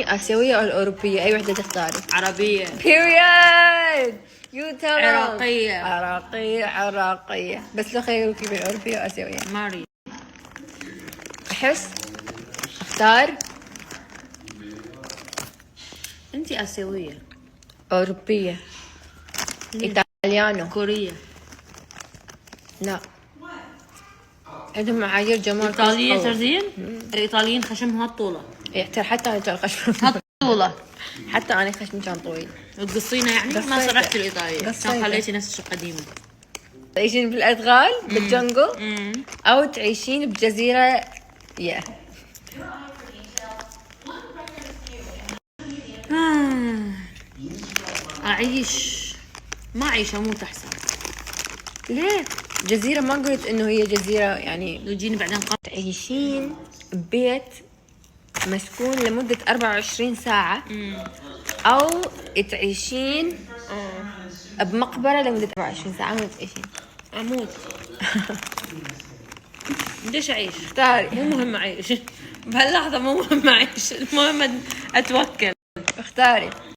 آسيوية أو أوروبية؟ أي وحدة تختاري؟ عربية. period. you tell them. عراقية. عراقية. بس لو خيروكي بين أوروبية وآسيوية؟ ماري. أحس اختار انتي آسيوية. أوروبية. إيطاليانو. كورية. لا، عندهم معايير جمال. إيطالية ترزين؟ الإيطاليين خشمهم هالطولة. حتى أنا كان خشم. هالطولة. حتى أنا خشمي كان طويل. تقصينا يعني؟ ما قصيته. صرحتي الإيطالية كان قصيته. خليتي نفس القديمة. تعيشين بالأدغال بالجنجل أو تعيشين بجزيرة أعيش. ما أعيش، أموت أحسن. ليه؟ جزيرة ما قلت إنه هي جزيرة يعني. لو يجيني بعدين تعيشين ببيت مسكون لمدة 24 ساعة أو تعيشين بمقبرة لمدة 24 ساعة. ما تعيشين. أموت. ليش أعيش؟ اختاري. مو مهم أعيش بهاللحظة، مو مهم أعيش، المهم أتوكل. اختاري.